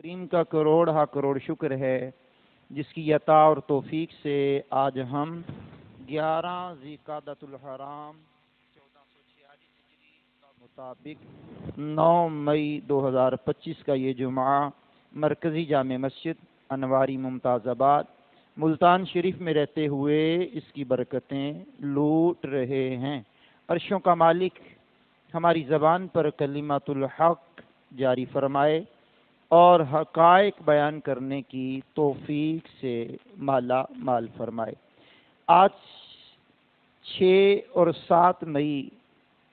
کریم کا کروڑ ہا کروڑ شکر ہے جس کی عطا اور توفیق سے آج ہم 11 ذی-القعدۃ الحرام 1446 ہجری کا مطابق 9 مئی 2025 کا یہ جمعہ مرکزی جامع مسجد انواری ممتاز آباد ملتان شریف میں رہتے ہوئے اس کی برکتیں لوٹ رہے ہیں۔ عرشوں کا مالک ہماری زبان پر کلمات الحق جاری فرمائے اور حقائق بیان کرنے کی توفیق سے مالا مال فرمائے۔ آج 6 اور 7 مئی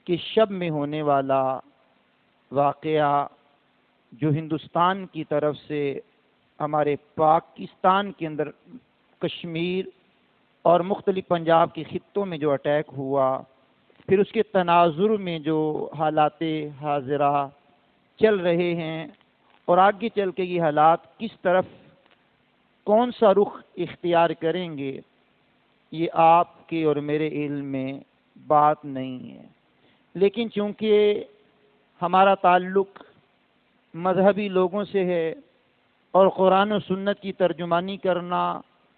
کی شب میں ہونے والا واقعہ جو ہندوستان کی طرف سے ہمارے پاکستان کے اندر کشمیر اور مختلف پنجاب کے خطوں میں جو اٹیک ہوا، پھر اس کے تناظر میں جو حالات حاضرہ چل رہے ہیں اور آگے چل کے یہ حالات کس طرف کون سا رخ اختیار کریں گے، یہ آپ کے اور میرے علم میں بات نہیں ہے۔ لیکن چونکہ ہمارا تعلق مذہبی لوگوں سے ہے اور قرآن و سنت کی ترجمانی کرنا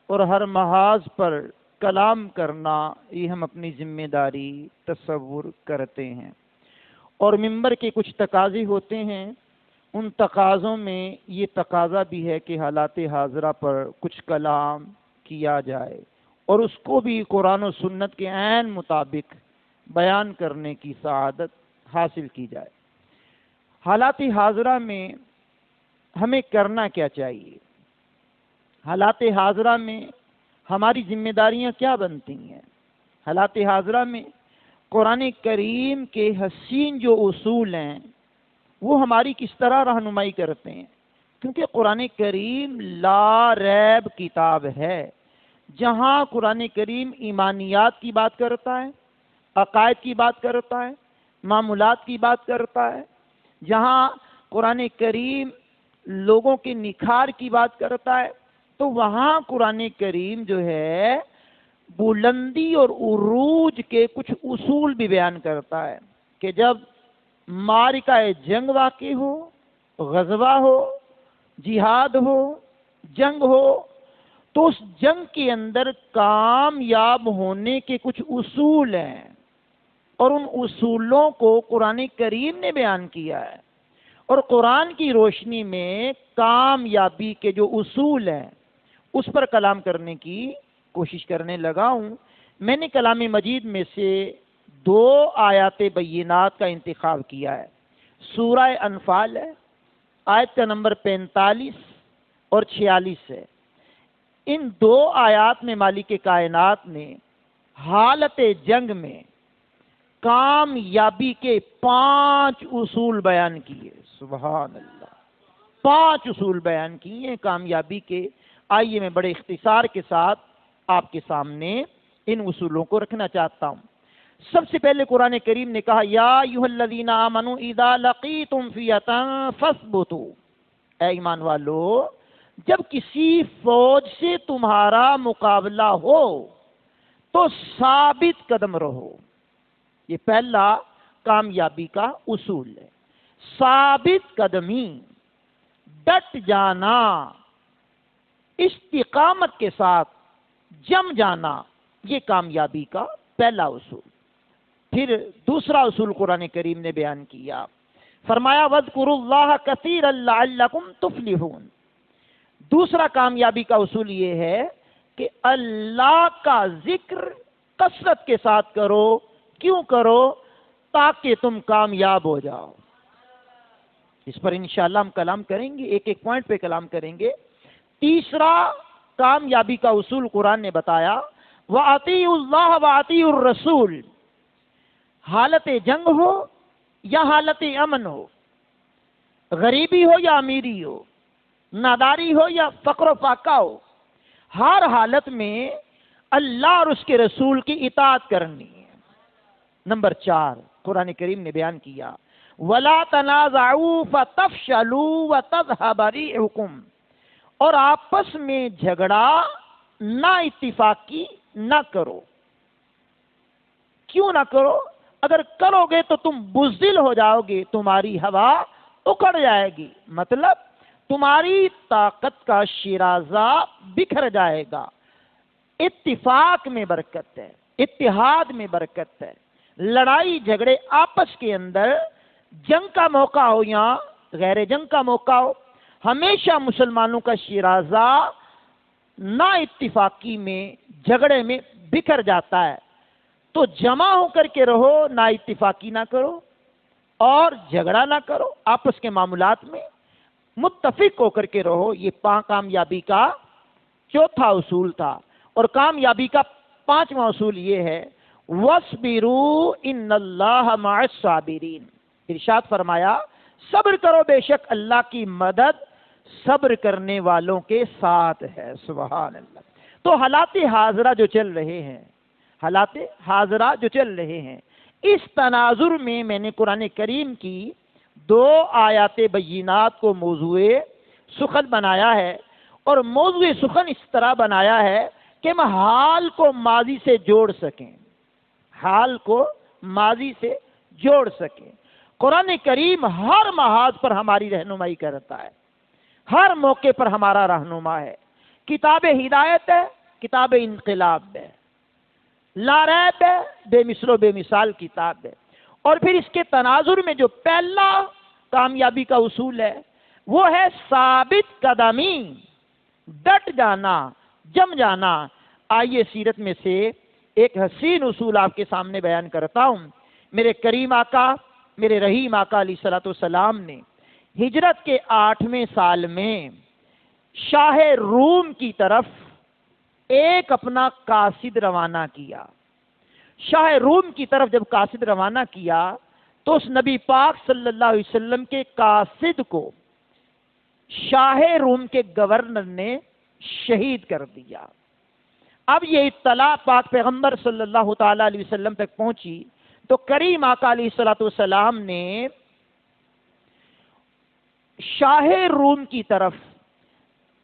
اور ہر محاذ پر کلام کرنا یہ ہم اپنی ذمہ داری تصور کرتے ہیں، اور منبر کے کچھ تقاضے ہوتے ہیں، ان تقاضوں میں یہ تقاضا بھی ہے کہ حالات حاضرہ پر کچھ کلام کیا جائے اور اس کو بھی قرآن و سنت کے عین مطابق بیان کرنے کی سعادت حاصل کی جائے۔ حالات حاضرہ میں ہمیں کرنا کیا چاہیے؟ حالات حاضرہ میں ہماری ذمہ داریاں کیا بنتی ہیں؟ حالات حاضرہ میں قرآن کریم کے حسین جو اصول ہیں وہ ہماری کس طرح رہنمائی کرتے ہیں؟ کیونکہ قرآن کریم لا ریب کتاب ہے، جہاں قرآن کریم ایمانیات کی بات کرتا ہے، عقائد کی بات کرتا ہے، معمولات کی بات کرتا ہے، جہاں قرآن کریم لوگوں کے نکھار کی بات کرتا ہے، تو وہاں قرآن کریم جو ہے بلندی اور عروج کے کچھ اصول بھی بیان کرتا ہے کہ جب معرکہ جنگ واقع ہو، غزوہ ہو، جہاد ہو، جنگ ہو، تو اس جنگ کے اندر کامیاب ہونے کے کچھ اصول ہیں اور ان اصولوں کو قرآن کریم نے بیان کیا ہے، اور قرآن کی روشنی میں کامیابی کے جو اصول ہیں اس پر کلام کرنے کی کوشش کرنے لگا ہوں۔ میں نے کلام مجید میں سے 2 آیات بینات کا انتخاب کیا ہے۔ سورہ انفال ہے، آیت کا نمبر 45 اور 46 ہے۔ ان 2 آیات میں مالک کائنات نے حالت جنگ میں کامیابی کے 5 اصول بیان کیے۔ سبحان اللہ، 5 اصول بیان کیے ہیں کامیابی کے۔ آئیے میں بڑے اختصار کے ساتھ آپ کے سامنے ان اصولوں کو رکھنا چاہتا ہوں۔ سب سے پہلے قرآن کریم نے کہا یا ایھا الذین آمنوا اذا لقیتم فئۃ فاثبتوا، اے ایمان والو جب کسی فوج سے تمہارا مقابلہ ہو تو ثابت قدم رہو۔ یہ پہلا کامیابی کا اصول ہے، ثابت قدمی، ڈٹ جانا، استقامت کے ساتھ جم جانا، یہ کامیابی کا پہلا اصول۔ پھر دوسرا اصول قرآن کریم نے بیان کیا، فرمایا وَاذْكُرُوا اللَّهَ كَثِيرًا لَعَلَّكُمْ تُفْلِحُونَ۔ دوسرا کامیابی کا اصول یہ ہے کہ اللہ کا ذکر کثرت کے ساتھ کرو۔ کیوں کرو؟ تاکہ تم کامیاب ہو جاؤ۔ اس پر انشاءاللہ ہم کلام کریں گے، ایک ایک پوائنٹ پہ کلام کریں گے۔ تیسرا کامیابی کا اصول قرآن نے بتایا وَأَطِيعُوا اللَّهَ وَأَطِيعُوا الرَّسُولَ۔ حالت جنگ ہو یا حالت امن ہو، غریبی ہو یا امیری ہو، ناداری ہو یا فقر و فاقہ ہو، ہر حالت میں اللہ اور اس کے رسول کی اطاعت کرنی ہے۔ نمبر 4 قرآن کریم نے بیان کیا وَلَا تَنَازَعُوا فَتَفْشَلُوا وَتَذْهَبَ رِيحُكُمْ، اور آپس میں جھگڑا نہ اتفاقی نہ کرو۔ کیوں نہ کرو؟ اگر کرو گے تو تم بزدل ہو جاؤ گے، تمہاری ہوا اکھڑ جائے گی۔ مطلب تمہاری طاقت کا شیرازہ بکھر جائے گا۔ اتفاق میں برکت ہے، اتحاد میں برکت ہے۔ لڑائی جھگڑے آپس کے اندر، جنگ کا موقع ہو یا غیر جنگ کا موقع ہو، ہمیشہ مسلمانوں کا شیرازہ نا اتفاقی میں، جھگڑے میں بکھر جاتا ہے۔ تو جمع ہو کر کے رہو، نا اتفاقی نہ کرو اور جھگڑا نہ کرو، آپس کے معاملات میں متفق ہو کر کے رہو۔ یہ کامیابی کا چوتھا اصول تھا۔ اور کامیابی کا پانچواں اصول یہ ہے، وَاصْبِرُوا إِنَّ اللَّهَ مَعَ الصَّابِرِينَ۔ ارشاد فرمایا صبر کرو، بے شک اللہ کی مدد صبر کرنے والوں کے ساتھ ہے۔ سبحان اللہ۔ تو حالات حاضرہ جو چل رہے ہیں، حالات حاضرہ جو چل رہے ہیں، اس تناظر میں میں نے قرآن کریم کی 2 آیات بینات کو موضوع سخن بنایا ہے، اور موضوع سخن اس طرح بنایا ہے کہ ہم حال کو ماضی سے جوڑ سکیں، حال کو ماضی سے جوڑ سکیں۔ قرآن کریم ہر محاذ پر ہماری رہنمائی کرتا ہے، ہر موقع پر ہمارا رہنما ہے۔ کتاب ہدایت ہے، کتاب انقلاب ہے، لا ریب ہے، بے مثل و بے مثال کتاب ہے۔ اور پھر اس کے تناظر میں جو پہلا کامیابی کا اصول ہے وہ ہے ثابت قدمی، ڈٹ جانا، جم جانا۔ آئیے سیرت میں سے ایک حسین اصول آپ کے سامنے بیان کرتا ہوں۔ میرے کریم آقا، میرے رحیم آقا علیہ الصلوۃ والسلام نے ہجرت کے 8ویں سال میں شاہ روم کی طرف ایک اپنا قاصد روانہ کیا۔ شاہ روم کی طرف جب قاصد روانہ کیا تو اس نبی پاک صلی اللہ علیہ وسلم کے قاصد کو شاہ روم کے گورنر نے شہید کر دیا۔ اب یہ اطلاع پاک پیغمبر صلی اللہ تعالی علیہ وسلم تک پہنچی تو کریم آقا علیہ الصلوۃ والسلام نے شاہ روم کی طرف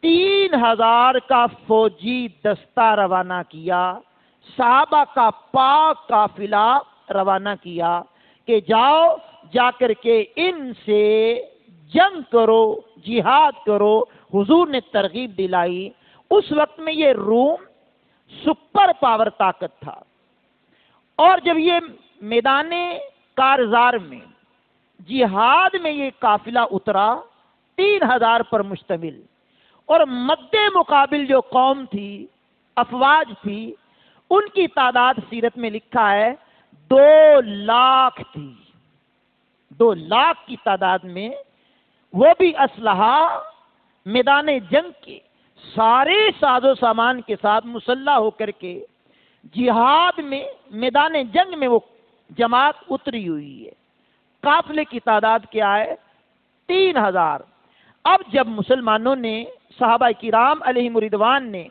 3000 کا فوجی دستہ روانہ کیا، صحابہ کا پاک قافلہ روانہ کیا کہ جاؤ، جا کر کے ان سے جنگ کرو، جہاد کرو۔ حضور نے ترغیب دلائی۔ اس وقت میں یہ روم سپر پاور طاقت تھا، اور جب یہ میدان کارزار میں جہاد میں یہ قافلہ اترا 3000 پر مشتمل، اور مد مقابل جو قوم تھی، افواج تھی، ان کی تعداد سیرت میں لکھا ہے 2 لاکھ تھی۔ 2 لاکھ کی تعداد میں، وہ بھی اسلحہ، میدان جنگ کے سارے ساز و سامان کے ساتھ مسلح ہو کر کے جہاد میں، میدان جنگ میں وہ جماعت اتری ہوئی ہے۔ قافلے کی تعداد کیا ہے؟ 3000۔ اب جب مسلمانوں نے، صحابہ کرام علیہم رضوان نے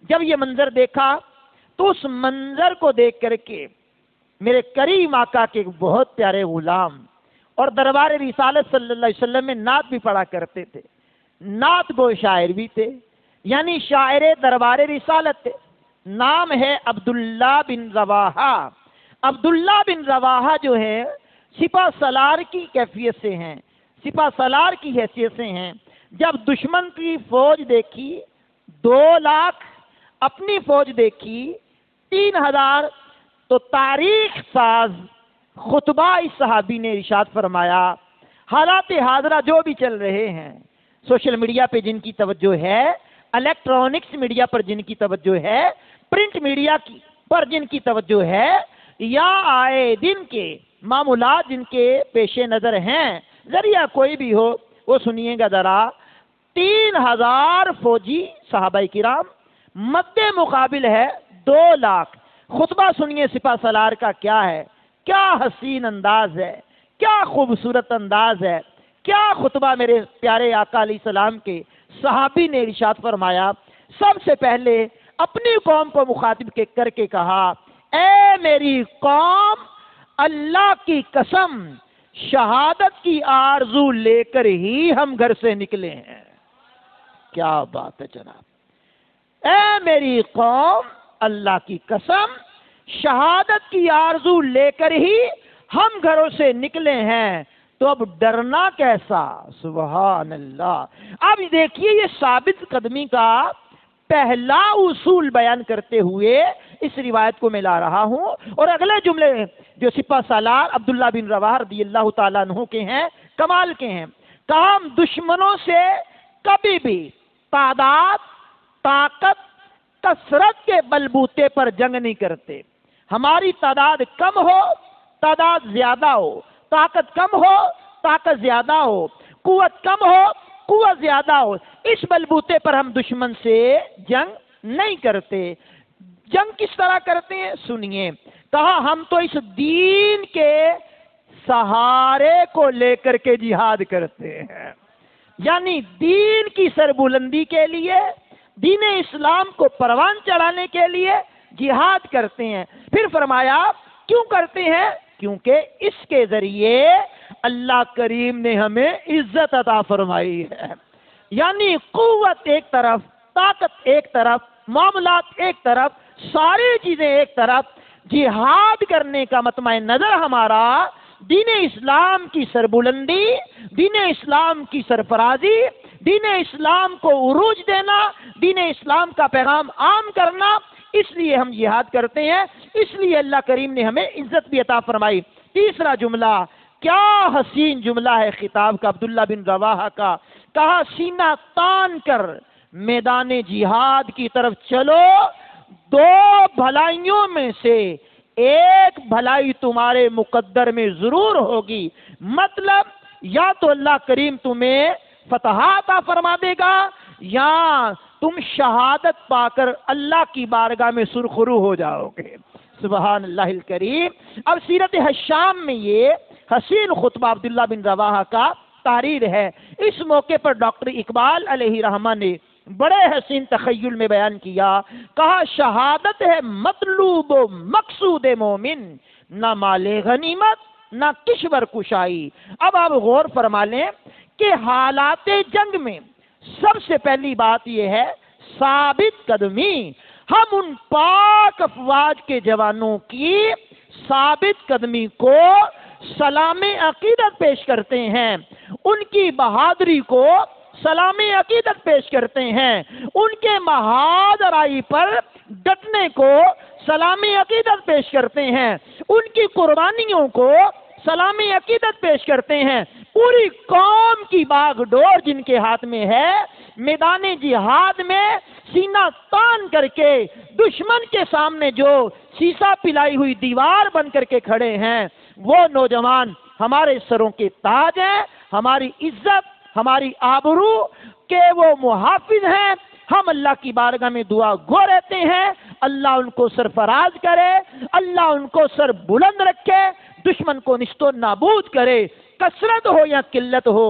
جب یہ منظر دیکھا تو اس منظر کو دیکھ کر کے میرے کریم آقا کے بہت پیارے غلام اور دربار رسالت صلی اللہ علیہ وسلم میں نعت بھی پڑھا کرتے تھے، نعت گو شاعر بھی تھے، یعنی شاعر دربار رسالت تھے۔ نام ہے عبداللہ بن رواحہ۔ عبداللہ بن رواحہ جو ہے سپہ سالار کی کیفیت سے ہیں، سپہ سالار کی حیثیت سے ہیں۔ جب دشمن کی فوج دیکھی 2 لاکھ، اپنی فوج دیکھی 3000، تو تاریخ ساز خطبہ اس صحابی نے ارشاد فرمایا، حالات حاضرہ جو بھی چل رہے ہیں، سوشل میڈیا پہ جن کی توجہ ہے، الیکٹرانکس میڈیا پر جن کی توجہ ہے، پرنٹ میڈیا پر جن کی توجہ ہے، یا آئے دن کے معاملات جن کے پیش نظر ہیں، ذریعہ کوئی بھی ہو وہ سنیے گا ذرا۔ 3000 فوجی صحابہ کرام، مد مقابل ہے 2 لاکھ۔ خطبہ سنیے سپہ سالار کا کیا ہے، کیا حسین انداز ہے، کیا خوبصورت انداز ہے، کیا خطبہ میرے پیارے آقا علیہ السلام کے صحابی نے ارشاد فرمایا۔ سب سے پہلے اپنی قوم کو مخاطب کر کے کہا، اے میری قوم، اللہ کی قسم شہادت کی آرزو لے کر ہی ہم گھر سے نکلے ہیں۔ کیا بات ہے جناب، اے میری قوم، اللہ کی قسم شہادت کی آرزو لے کر ہی ہم گھروں سے نکلے ہیں۔ تو اب ڈرنا کیسا؟ سبحان اللہ۔ اب دیکھیے یہ ثابت قدمی کا پہلا اصول بیان کرتے ہوئے اس روایت کو میں لا رہا ہوں، اور اگلے جملے جو سپہ سالار عبداللہ بن رواحہ رضی اللہ تعالیٰ عنہ کے ہیں، کمال کے ہیں۔ کہا ہم دشمنوں سے کبھی بھی تعداد، طاقت، کثرت کے بلبوتے پر جنگ نہیں کرتے۔ ہماری تعداد کم ہو، تعداد زیادہ ہو، طاقت کم ہو، طاقت زیادہ ہو، قوت کم ہو، قوت زیادہ ہو، اس بلبوتے پر ہم دشمن سے جنگ نہیں کرتے۔ جنگ کس طرح کرتے ہیں سنیے۔ کہا ہم تو اس دین کے سہارے کو لے کر کے جہاد کرتے ہیں، یعنی دین کی سربلندی کے لیے، دین اسلام کو پروان چڑھانے کے لیے جہاد کرتے ہیں۔ پھر فرمایا کیوں کرتے ہیں؟ کیونکہ اس کے ذریعے اللہ کریم نے ہمیں عزت عطا فرمائی ہے، یعنی قوت ایک طرف، طاقت ایک طرف، معاملات ایک طرف، ساری چیزیں ایک طرف، جہاد کرنے کا مطمع نظر ہمارا دین اسلام کی سربلندی، دین اسلام کی سرفرازی، دین اسلام کو عروج دینا، دین اسلام کا پیغام عام کرنا، اس لیے ہم جہاد کرتے ہیں، اس لیے اللہ کریم نے ہمیں عزت بھی عطا فرمائی۔ تیسرا جملہ، کیا حسین جملہ ہے خطاب کا عبداللہ بن رواحہ کا۔ کہا سینہ تان کر میدان جہاد کی طرف چلو، دو بھلائیوں میں سے ایک بھلائی تمہارے مقدر میں ضرور ہوگی، مطلب یا تو اللہ کریم تمہیں فتح عطا فرما دے گا، یا تم شہادت پا کر اللہ کی بارگاہ میں سرخرو ہو جاؤ گے۔ سبحان اللہ الکریم۔ اب سیرت حشام میں یہ حسین خطبہ عبداللہ بن رواحہ کا تحریر ہے۔ اس موقع پر ڈاکٹر اقبال علیہ رحمہ نے بڑے حسین تخیل میں بیان کیا۔ کہا شہادت ہے مطلوب و مقصود مومن، نہ مال غنیمت نہ کشور کشائی۔ اب آپ غور فرما لیں کہ حالات جنگ میں سب سے پہلی بات یہ ہے ثابت قدمی۔ ہم ان پاک افواج کے جوانوں کی ثابت قدمی کو سلام عقیدت پیش کرتے ہیں، ان کی بہادری کو سلام عقیدت پیش کرتے ہیں، ان کے بہادرائی پر ڈٹنے کو سلام عقیدت پیش کرتے ہیں، ان کی قربانیوں کو سلام عقیدت پیش کرتے ہیں۔ پوری قوم کی باغ ڈور جن کے ہاتھ میں ہے، میدان جہاد میں سینہ تان کر کے دشمن کے سامنے جو سیسا پلائی ہوئی دیوار بن کر کے کھڑے ہیں، وہ نوجوان ہمارے سروں کے تاج ہیں، ہماری عزت، ہماری آبرو کے وہ محافظ ہیں۔ ہم اللہ کی بارگاہ میں دعا گو رہتے ہیں، اللہ ان کو سرفراز کرے، اللہ ان کو سر بلند رکھے، دشمن کو نشت و نابود کرے، کثرت ہو یا قلت ہو،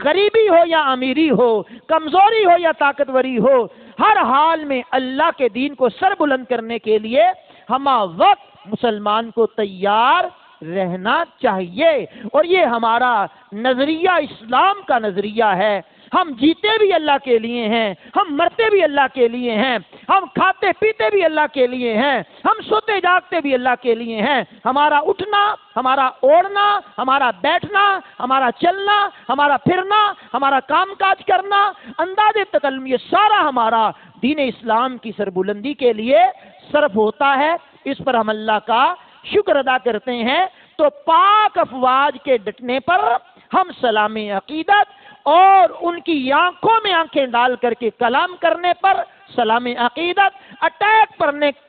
غریبی ہو یا امیری ہو، کمزوری ہو یا طاقتوری ہو، ہر حال میں اللہ کے دین کو سر بلند کرنے کے لیے ہمہ وقت مسلمان کو تیار رہنا چاہیے۔ اور یہ ہمارا نظریہ اسلام کا نظریہ ہے۔ ہم جیتے بھی اللہ کے لیے ہیں، ہم مرتے بھی اللہ کے لیے ہیں، ہم کھاتے پیتے بھی اللہ کے لیے ہیں، ہم سوتے جاگتے بھی اللہ کے لیے ہیں۔ ہمارا اٹھنا، ہمارا اوڑھنا، ہمارا بیٹھنا، ہمارا چلنا، ہمارا پھرنا، ہمارا کام کاج کرنا، انداز تکلم، یہ سارا ہمارا دین اسلام کی سربلندی کے لیے صرف ہوتا ہے۔ اس پر ہم اللہ کا شکر ادا کرتے ہیں۔ تو پاک افواج کے ڈٹنے پر ہم سلام عقیدت، اور ان کی آنکھوں میں آنکھیں ڈال کر کے کلام کرنے پر سلام عقیدت، اٹیک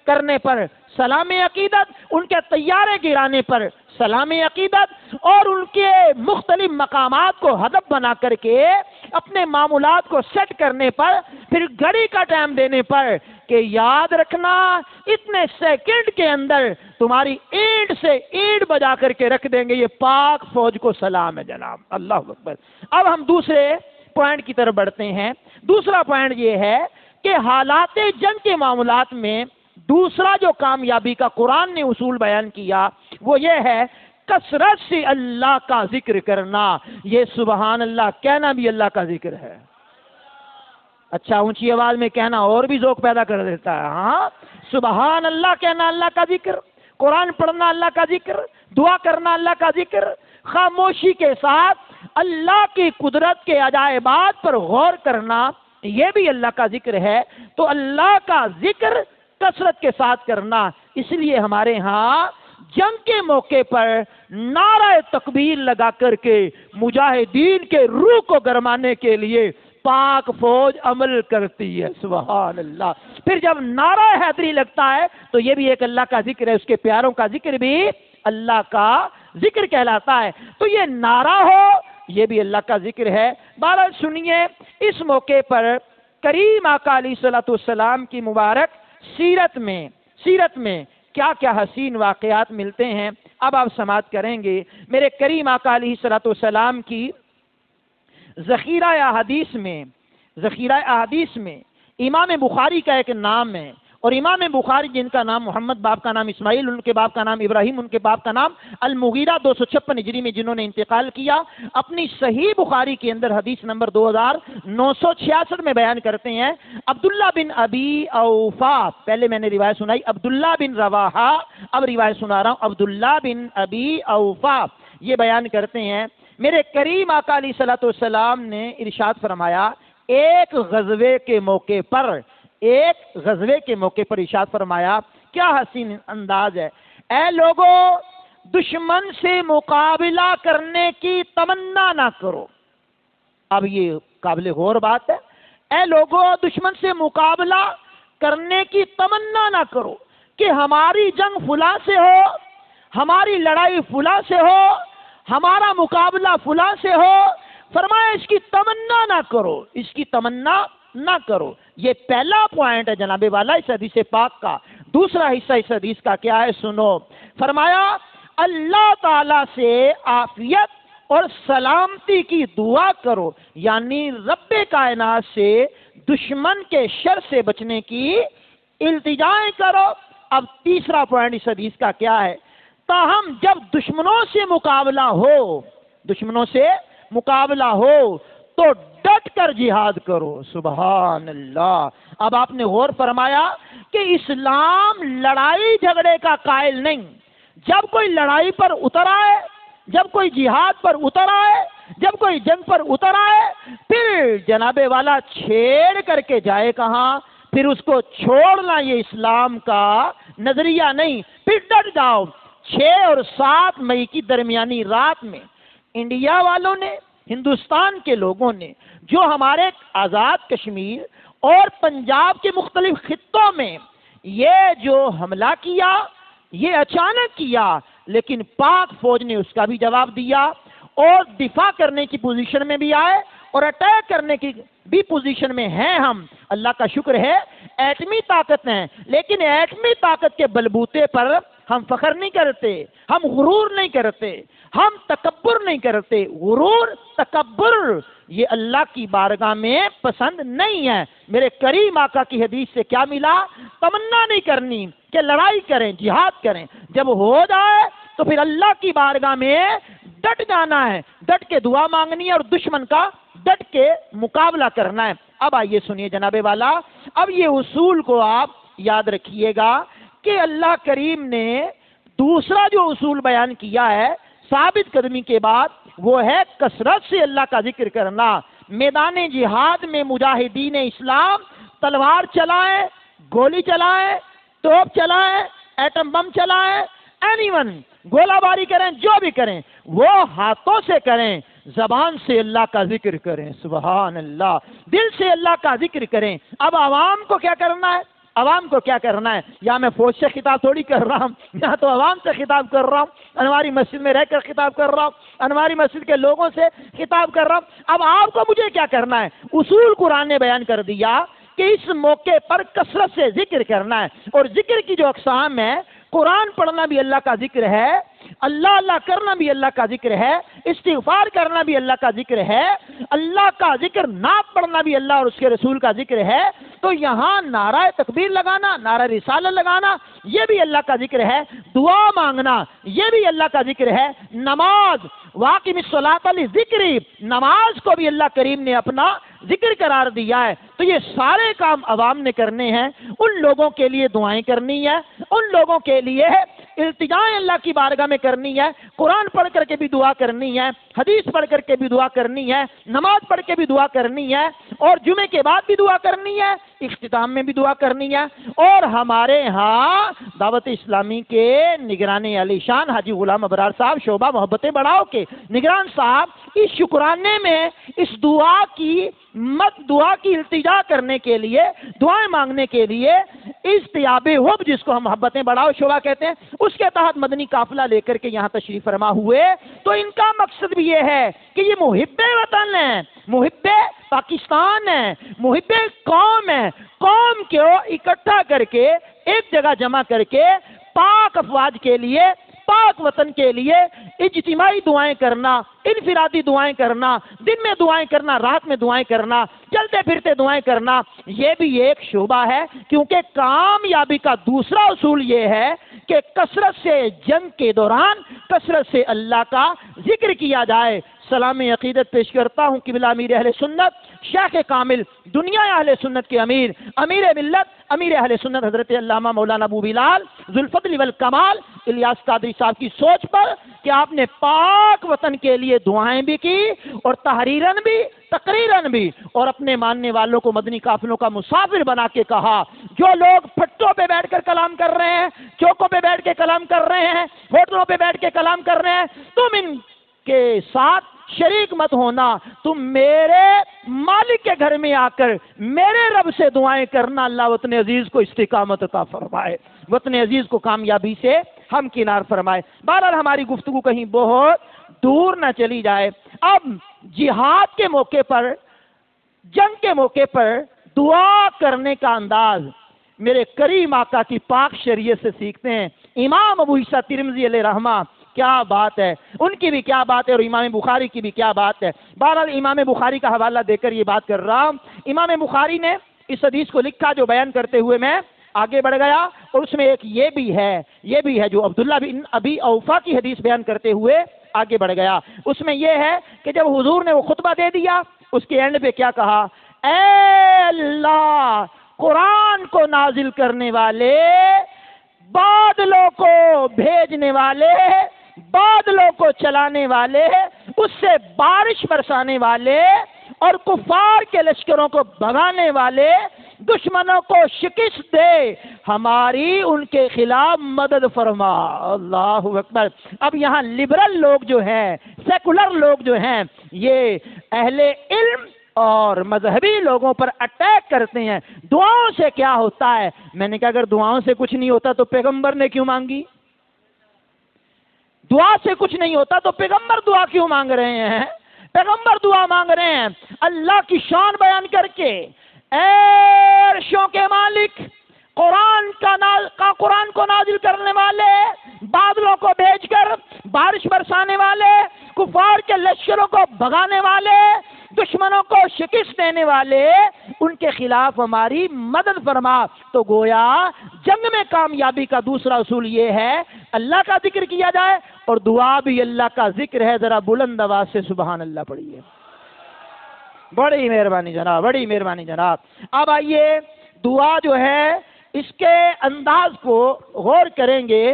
کرنے پر سلام عقیدت، ان کے طیارے گرانے پر سلام عقیدت، اور ان کے مختلف مقامات کو ہدف بنا کر کے اپنے معمولات کو سیٹ کرنے پر، پھر گھڑی کا ٹائم دینے پر کہ یاد رکھنا اتنے سیکنڈ کے اندر تمہاری اینٹ سے اینٹ بجا کر کے رکھ دیں گے، یہ پاک فوج کو سلام ہے جناب۔ اللہ اکبر۔ اب ہم دوسرے پوائنٹ کی طرف بڑھتے ہیں۔ دوسرا پوائنٹ یہ ہے کہ حالات جنگ کے معاملات میں دوسرا جو کامیابی کا قرآن نے اصول بیان کیا وہ یہ ہے کثرت سے اللہ کا ذکر کرنا۔ یہ سبحان اللہ کہنا بھی اللہ کا ذکر ہے۔ اچھا اونچی آواز میں کہنا اور بھی ذوق پیدا کر دیتا ہے۔ ہاں سبحان اللہ کہنا اللہ کا ذکر، قرآن پڑھنا اللہ کا ذکر، دعا کرنا اللہ کا ذکر، خاموشی کے ساتھ اللہ کی قدرت کے عجائبات پر غور کرنا یہ بھی اللہ کا ذکر ہے. تو اللہ کا ذکر کثرت کے ساتھ کرنا. اس لیے ہمارے ہاں جنگ کے موقع پر نعرہ تکبیر لگا کر کے مجاہدین کے روح کو گرمانے کے لیے پاک فوج عمل کرتی ہے. سبحان اللہ. پھر جب نعرہ حیدری لگتا ہے تو یہ بھی ایک اللہ کا ذکر ہے. اس کے پیاروں کا ذکر بھی اللہ کا ذکر کہلاتا ہے. تو یہ نعرہ ہو یہ بھی اللہ کا ذکر ہے. بہرحال سنیے اس موقع پر کریم آقا علیہ الصلوۃ والسلام کی مبارک سیرت میں کیا کیا حسین واقعات ملتے ہیں. اب آپ سماعت کریں گے میرے کریم آقا علیہ الصلوۃ والسلام کی ذخیرہ احادیث میں امام بخاری کا ایک نام ہے. اور امام بخاری جن کا نام محمد، باپ کا نام اسماعیل، ان کے باپ کا نام ابراہیم، ان کے باپ کا نام المغیرہ، 256 ہجری میں جنہوں نے انتقال کیا، اپنی صحیح بخاری کے اندر حدیث نمبر 2966 میں بیان کرتے ہیں عبداللہ بن ابی اوفا. پہلے میں نے روایت سنائی عبداللہ بن رواحہ، اب روایت سنا رہا ہوں عبداللہ بن ابی اوفا. یہ بیان کرتے ہیں میرے کریم آقا علیہ الصلوۃ والسلام نے ارشاد فرمایا ایک غزوے کے موقع پر ارشاد فرمایا. کیا حسین انداز ہے. اے لوگوں دشمن سے مقابلہ کرنے کی تمنا نہ کرو. اب یہ قابل غور بات ہے. اے لوگوں دشمن سے مقابلہ کرنے کی تمنا نہ کرو کہ ہماری جنگ فلاں سے ہو، ہماری لڑائی فلاں سے ہو، ہمارا مقابلہ فلاں سے ہو. فرمایا اس کی تمنا نہ کرو، اس کی تمنا نہ کرو. یہ پہلا پوائنٹ ہے جناب والا اس حدیث پاک کا. دوسرا حصہ اس حدیث کا کیا ہے سنو. فرمایا اللہ تعالی سے عافیت اور سلامتی کی دعا کرو، یعنی رب کائنات سے دشمن کے شر سے بچنے کی التجائیں کرو. اب تیسرا پوائنٹ اس حدیث کا کیا ہے. تاہم جب دشمنوں سے مقابلہ ہو تو ڈٹ کر جہاد کرو. سبحان اللہ. اب آپ نے غور فرمایا کہ اسلام لڑائی جھگڑے کا قائل نہیں. جب کوئی لڑائی پر اتر آئے، جب کوئی جہاد پر اتر آئے، جب کوئی جنگ پر اتر آئے، پھر جناب والا چھیڑ کر کے جائے کہاں، پھر اس کو چھوڑنا یہ اسلام کا نظریہ نہیں. پھر ڈٹ جاؤ. 6 اور 7 مئی کی درمیانی رات میں انڈیا والوں نے، ہندوستان کے لوگوں نے جو ہمارے آزاد کشمیر اور پنجاب کے مختلف خطوں میں یہ جو حملہ کیا، یہ اچانک کیا، لیکن پاک فوج نے اس کا بھی جواب دیا اور دفاع کرنے کی پوزیشن میں بھی آئے اور اٹیک کرنے کی بھی پوزیشن میں ہیں. ہم اللہ کا شکر ہے ایٹمی طاقت ہیں، لیکن ایٹمی طاقت کے بلبوتے پر ہم فخر نہیں کرتے، ہم غرور نہیں کرتے، ہم تکبر نہیں کرتے. غرور، تکبر یہ اللہ کی بارگاہ میں پسند نہیں ہے. میرے کریم آقا کی حدیث سے کیا ملا؟ تمنا نہیں کرنی کہ لڑائی کریں، جہاد کریں. جب ہو جائے تو پھر اللہ کی بارگاہ میں ڈٹ جانا ہے، ڈٹ کے دعا مانگنی ہے اور دشمن کا ڈٹ کے مقابلہ کرنا ہے. اب آئیے سنیے جناب والا، اب یہ اصول کو آپ یاد رکھیے گا کہ اللہ کریم نے دوسرا جو اصول بیان کیا ہے ثابت قدمی کے بعد، وہ ہے کثرت سے اللہ کا ذکر کرنا. میدان جہاد میں مجاہدین اسلام تلوار چلائیں، گولی چلائیں، توپ چلائیں، ایٹم بم چلائیں، اینی ون گولہ باری کریں، جو بھی کریں وہ ہاتھوں سے کریں، زبان سے اللہ کا ذکر کریں. سبحان اللہ. دل سے اللہ کا ذکر کریں. اب عوام کو کیا کرنا ہے؟ عوام کو کیا کرنا ہے؟ یا میں فوج سے خطاب تھوڑی کر رہا ہوں، یا تو عوام سے خطاب کر رہا ہوں، انواری مسجد میں رہ کر خطاب کر رہا ہوں، انواری مسجد کے لوگوں سے خطاب کر رہا ہوں. اب آپ کو مجھے کیا کرنا ہے؟ اصول قرآن نے بیان کر دیا کہ اس موقع پر کثرت سے ذکر کرنا ہے. اور ذکر کی جو اقسام ہے، قرآن پڑھنا بھی اللہ کا ذکر ہے، اللہ اللہ کرنا بھی اللہ کا ذکر ہے، استغفار کرنا بھی اللہ کا ذکر ہے، اللہ کا ذکر نعت پڑھنا بھی اللہ اور اس کے رسول کا ذکر ہے. تو یہاں نعرہ تکبیر لگانا، نعرہ رسالہ لگانا، یہ بھی اللہ کا ذکر ہے. دعا مانگنا، یہ بھی اللہ کا ذکر ہے. نماز، واقم الصلاۃ لذکری، نماز کو بھی اللہ کریم نے اپنا ذکر قرار دیا ہے، تو یہ سارے کام عوام نے کرنے ہیں۔ ان لوگوں کے لیے دعائیں کرنی ہے، ان لوگوں کے لیے التجائیں اللہ کی بارگاہ میں کرنی ہے، قرآن پڑھ کر کے بھی دعا کرنی ہے، حدیث پڑھ کر کے بھی دعا کرنی ہے، نماز پڑھ کے بھی دعا کرنی ہے، اور جمعے کے بعد بھی دعا کرنی ہے، اختتام میں بھی دعا کرنی ہے۔ اور ہمارے ہاں دعوت اسلامی کے نگران علی شان حاجی غلام ابرار صاحب شعبہ محبتیں بڑھاؤ کے نگران صاحب اس شکرانے میں اس دعا کی التجا کرنے کے لیے، دعائیں مانگنے کے لیے اجتیاب حب، جس کو ہم محبتیں بڑھاؤ شعبہ کہتے ہیں، اس کے تحت مدنی قافلہ لے کر کے یہاں تشریف فرما ہوئے۔ تو ان کا مقصد بھی یہ ہے کہ یہ محب وطن ہیں، محب پاکستان ہیں، محب قوم ہیں، قوم کو اکٹھا کر کے ایک جگہ جمع کر کے پاک افواج کے لیے، پاک وطن کے لیے اجتماعی دعائیں کرنا، انفرادی دعائیں کرنا، دن میں دعائیں کرنا، رات میں دعائیں کرنا، چلتے پھرتے دعائیں کرنا، یہ بھی ایک شعبہ ہے۔ کیونکہ کامیابی کا دوسرا اصول یہ ہے کہ کثرت سے جنگ کے دوران کثرت سے اللہ کا ذکر کیا جائے۔ سلام عقیدت پیش کرتا ہوں قبلہ امیر اہل سنت، شیخ کامل، دنیا اہل سنت کے امیر، امیر ملت، امیر اہل سنت حضرت علامہ مولانا ابو بلال ذوالفضل والکمال الیاس قادری صاحب کی سوچ پر کہ آپ نے پاک وطن کے لیے دعائیں بھی کی اور تحریراً بھی، تقریراً بھی، اور اپنے ماننے والوں کو مدنی قافلوں کا مسافر بنا کے کہا، جو لوگ پھٹوں پہ بیٹھ کر کلام کر رہے ہیں، چوکوں پہ بیٹھ کے کلام کر رہے ہیں، ہوٹلوں پہ بیٹھ کے کلام کر رہے ہیں، تم ان کے ساتھ شریک مت ہونا، تم میرے مالک کے گھر میں آ کر میرے رب سے دعائیں کرنا، اللہ وطن عزیز کو استقامت عطا فرمائے، وطن عزیز کو کامیابی سے ہم کنار فرمائے۔ بہرحال ہماری گفتگو کہیں بہت دور نہ چلی جائے۔ اب جہاد کے موقع پر، جنگ کے موقع پر دعا کرنے کا انداز میرے کریم آقا کی پاک شریعت سے سیکھتے ہیں۔ امام ابو عیسیٰ ترمذی علیہ رحمہ، کیا بات ہے، ان کی بھی کیا بات ہے، اور امام بخاری کی بھی کیا بات ہے۔ بہرحال امام بخاری کا حوالہ دے کر یہ بات کر رہا ہوں۔ امام بخاری نے اس حدیث کو لکھا جو بیان کرتے ہوئے میں آگے بڑھ گیا، اور اس میں ایک یہ بھی ہے جو عبداللہ بن ابی اوفا کی حدیث بیان کرتے ہوئے آگے بڑھ گیا۔ اس میں یہ ہے کہ جب حضور نے وہ خطبہ دے دیا، اس کے اینڈ پہ کیا کہا، اے اللہ، قرآن کو نازل کرنے والے، بادلوں کو بھیجنے والے، بادلوں کو چلانے والے، اس سے بارش برسانے والے اور کفار کے لشکروں کو بھگانے والے، دشمنوں کو شکست دے، ہماری ان کے خلاف مدد فرما۔ اللہ اکبر۔ اب یہاں لبرل لوگ جو ہیں، سیکولر لوگ جو ہیں، یہ اہل علم اور مذہبی لوگوں پر اٹیک کرتے ہیں، دعاؤں سے کیا ہوتا ہے؟ میں نے کہا اگر دعاؤں سے کچھ نہیں ہوتا تو پیغمبر نے کیوں مانگی؟ دعا سے کچھ نہیں ہوتا تو پیغمبر دعا کیوں مانگ رہے ہیں؟ پیغمبر دعا مانگ رہے ہیں اللہ کی شان بیان کر کے، اے عرشوں کے مالک، قرآن کو نازل کرنے والے، بادلوں کو بھیج کر بارش برسانے والے، کفار کے لشکروں کو بھگانے والے، دشمنوں کو شکست دینے والے، ان کے خلاف ہماری مدد فرما۔ تو گویا جنگ میں کامیابی کا دوسرا اصول یہ ہے اللہ کا ذکر کیا جائے، اور دعا بھی اللہ کا ذکر ہے۔ ذرا بلند آواز سے سبحان اللہ پڑھیے۔ بڑی مہربانی جناب، بڑی مہربانی جناب۔ اب آئیے دعا جو ہے اس کے انداز کو غور کریں گے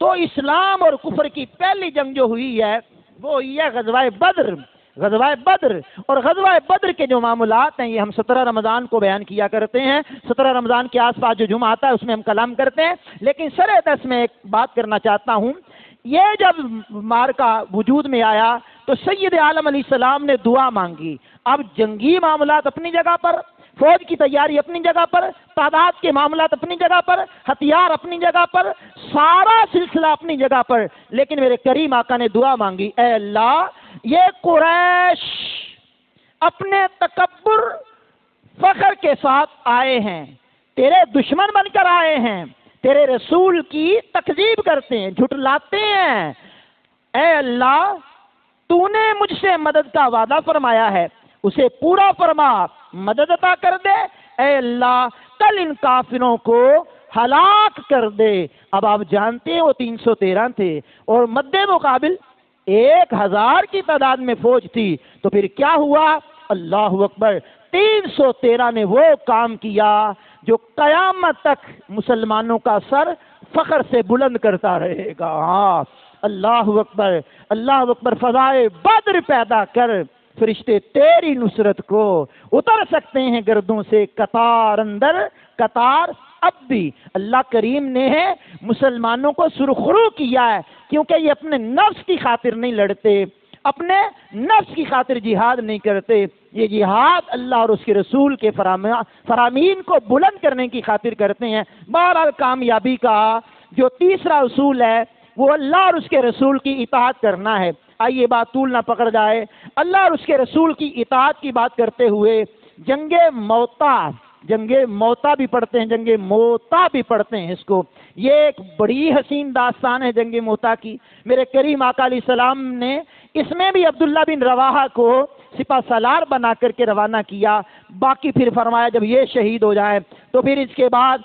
تو اسلام اور کفر کی پہلی جنگ جو ہوئی ہے وہ یہ غزوہ بدر۔ غزوہ بدر اور غزوہ بدر کے جو معاملات ہیں یہ ہم 17 رمضان کو بیان کیا کرتے ہیں۔ 17 رمضان کے آس پاس جو جمعہ آتا ہے اس میں ہم کلام کرتے ہیں، لیکن سر دس میں ایک بات کرنا چاہتا ہوں۔ یہ جب مارکا وجود میں آیا تو سید عالم علیہ السلام نے دعا مانگی۔ اب جنگی معاملات اپنی جگہ پر، فوج کی تیاری اپنی جگہ پر، تعداد کے معاملات اپنی جگہ پر، ہتھیار اپنی جگہ پر، سارا سلسلہ اپنی جگہ پر، لیکن میرے کریم آقا نے دعا مانگی، اے اللہ یہ قریش اپنے تکبر فخر کے ساتھ آئے ہیں، تیرے دشمن بن کر آئے ہیں، تیرے رسول کی تکذیب کرتے ہیں، جھٹلاتے ہیں، اے اللہ تو نے مجھ سے مدد کا وعدہ فرمایا ہے، اسے پورا فرما، مدد عطا کر دے، اے اللہ کل ان کافروں کو ہلاک کر دے۔ اب آپ جانتے ہیں وہ 313 تھے اور مد مقابل 1000 کی تعداد میں فوج تھی، تو پھر کیا ہوا؟ اللہ اکبر، 313 نے وہ کام کیا جو قیامت تک مسلمانوں کا سر فخر سے بلند کرتا رہے گا. ہاں اللہ اکبر اللہ اکبر. فضائے بدر پیدا کر، فرشتے تیری نصرت کو اتر سکتے ہیں گردوں سے قطار اندر قطار اب بھی. اللہ کریم نے مسلمانوں کو سرخرو کیا ہے کیونکہ یہ اپنے نفس کی خاطر نہیں لڑتے، اپنے نفس کی خاطر جہاد نہیں کرتے، یہ جہاد اللہ اور اس کے رسول کے فرامین کو بلند کرنے کی خاطر کرتے ہیں. بہرحال کامیابی کا جو تیسرا اصول ہے وہ اللہ اور اس کے رسول کی اطاعت کرنا ہے. آئیے بات طول نہ پکڑ جائے. اللہ اور اس کے رسول کی اطاعت کی بات کرتے ہوئے جنگ موتا بھی پڑھتے ہیں، جنگ موتا بھی پڑھتے ہیں اس کو. یہ ایک بڑی حسین داستان ہے جنگ موتا کی. میرے کریم آقا علیہ السلام نے اس میں بھی عبداللہ بن رواحہ کو سپہ سالار بنا کر کے روانہ کیا. باقی پھر فرمایا جب یہ شہید ہو جائے تو پھر اس کے بعد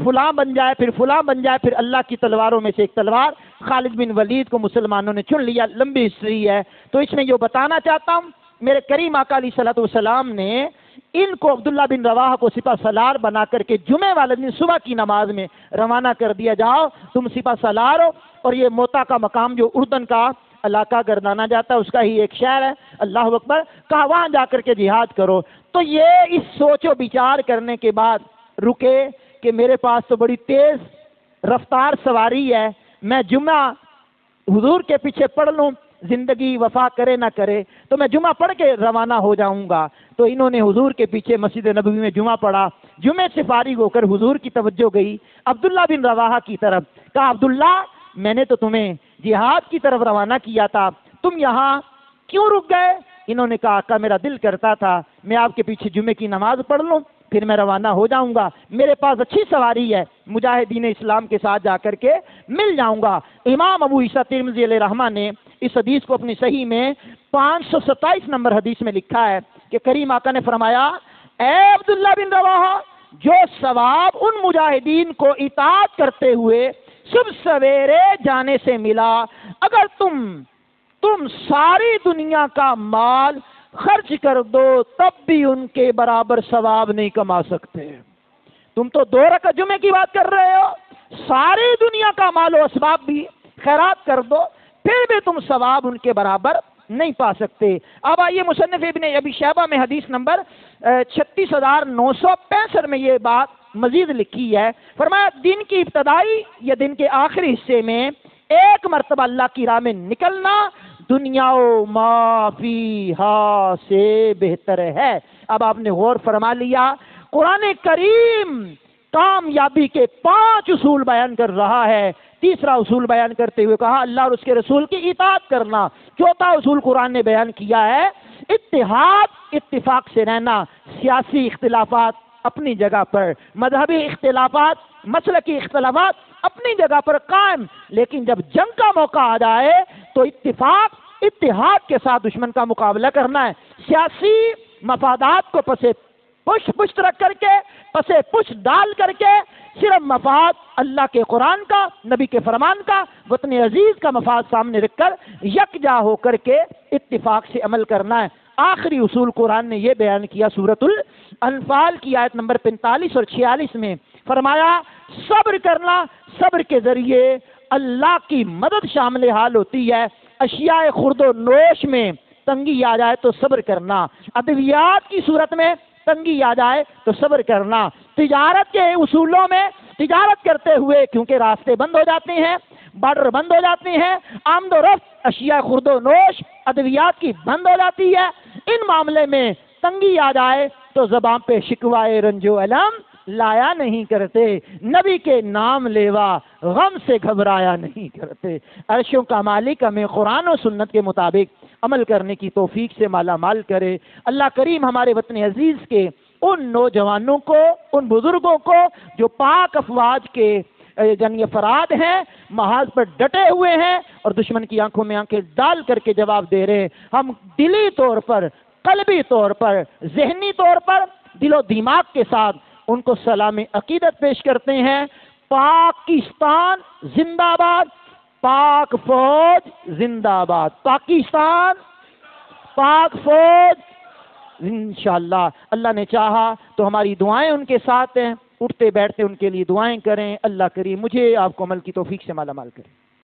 فلاں بن جائے، پھر فلاں بن جائے. پھر اللہ کی تلواروں میں سے ایک تلوار خالد بن ولید کو مسلمانوں نے چن لیا. لمبی ہسٹری ہے. تو اس میں جو بتانا چاہتا ہوں، میرے کریم آقا علیہ السلام نے ان کو عبداللہ بن رواحہ کو سپہ سالار بنا کر کے جمعے والے دن صبح کی نماز میں روانہ کر دیا. جاؤ تم سپہ سالار ہو، اور یہ موتا کا مقام جو اردن کا علاقہ گردانا جاتا ہے اس کا ہی ایک شہر ہے، اللہ اکبر، کہا وہاں جا کر کے جہاد کرو. تو یہ اس سوچ و بچار کرنے کے بعد رکے کہ میرے پاس تو بڑی تیز رفتار سواری ہے، میں جمعہ حضور کے پیچھے پڑھ لوں، زندگی وفا کرے نہ کرے تو میں جمعہ پڑھ کے روانہ ہو جاؤں گا. تو انہوں نے حضور کے پیچھے مسجد نبوی میں جمعہ پڑھا. جمعے سے فارغ ہو کر حضور کی توجہ گئی عبداللہ بن رواحہ کی طرف. کہا عبداللہ میں نے تو تمہیں جہاد کی طرف روانہ کیا تھا، تم یہاں کیوں رک گئے؟ انہوں نے کہا آقا میرا دل کرتا تھا میں آپ کے پیچھے جمعے کی نماز پڑھ لوں پھر میں روانہ ہو جاؤں گا، میرے پاس اچھی سواری ہے، مجاہدین اسلام کے ساتھ جا کر کے مل جاؤں گا. امام ابو عیسیٰ ترمذی علیہ رحمہ نے اس حدیث کو اپنی صحیح میں 527 نمبر حدیث میں لکھا ہے کہ کریم آقا نے فرمایا اے عبداللہ بن رواحہ، جو ثواب ان مجاہدین کو اطاعت کرتے ہوئے صبح سویرے جانے سے ملا، اگر تم ساری دنیا کا مال خرچ کر دو تب بھی ان کے برابر ثواب نہیں کما سکتے. تم تو 2 رکعت جمعے کی بات کر رہے ہو، ساری دنیا کا مال و اسباب بھی خیرات کر دو پھر بھی تم ثواب ان کے برابر نہیں پا سکتے. اب آئیے مصنف ابن ابی شیبہ میں حدیث نمبر 36965 میں یہ بات مزید لکھی ہے. فرمایا دن کی ابتدائی یا دن کے آخری حصے میں ایک مرتبہ اللہ کی راہ میں نکلنا دنیا و ما فیہا سے بہتر ہے. اب آپ نے غور فرما لیا، قرآن کریم کامیابی کے 5 اصول بیان کر رہا ہے. تیسرا اصول بیان کرتے ہوئے کہا اللہ اور اس کے رسول کی اطاعت کرنا. چوتھا اصول قرآن نے بیان کیا ہے اتحاد، اتفاق سے رہنا. سیاسی اختلافات اپنی جگہ پر، مذہبی اختلافات، مسلکی اختلافات اپنی جگہ پر قائم، لیکن جب جنگ کا موقع آ جائے تو اتفاق اتحاد کے ساتھ دشمن کا مقابلہ کرنا ہے. سیاسی مفادات کو پشت رکھ کر کے، پسے پشت ڈال کر کے صرف مفاد اللہ کے قرآن کا، نبی کے فرمان کا، وطن عزیز کا مفاد سامنے رکھ کر یکجا ہو کر کے اتفاق سے عمل کرنا ہے. آخری اصول قرآن نے یہ بیان کیا سورۃ الانفال کی آیت نمبر 45 اور 46 میں. فرمایا صبر کرنا، صبر کے ذریعے اللہ کی مدد شامل حال ہوتی ہے. اشیاء خرد و نوش میں تنگی آ جائے تو صبر کرنا، ادویات کی صورت میں تنگی آ جائے تو صبر کرنا، تجارت کے اصولوں میں تجارت کرتے ہوئے کیونکہ راستے بند ہو جاتے ہیں، بارڈر بند ہو جاتے ہیں، آمد و رفت اشیاء خرد و نوش ادویات کی بند ہو جاتی ہے، ان معاملے میں تنگی آ جائے تو زبان پہ شکوائے رنج و الم لایا نہیں کرتے، نبی کے نام لیوا غم سے گھبرایا نہیں کرتے. عرشوں کا مالک ہمیں قرآن و سنت کے مطابق عمل کرنے کی توفیق سے مالا مال کرے. اللہ کریم ہمارے وطن عزیز کے ان نوجوانوں کو، ان بزرگوں کو جو پاک افواج کے جنگ فراد ہیں، محاذ پر ڈٹے ہوئے ہیں اور دشمن کی آنکھوں میں آنکھیں ڈال کر کے جواب دے رہے ہیں، ہم دلی طور پر، قلبی طور پر، ذہنی طور پر، دل و دماغ کے ساتھ ان کو سلام عقیدت پیش کرتے ہیں. پاکستان زندہ باد، پاک فوج زندہ باد. پاکستان، پاک فوج انشاءاللہ اللہ نے چاہا تو ہماری دعائیں ان کے ساتھ ہیں، اٹھتے بیٹھتے ان کے لیے دعائیں کریں، اللہ کریم مجھے آپ کو عمل کی توفیق سے مالا مال کرے۔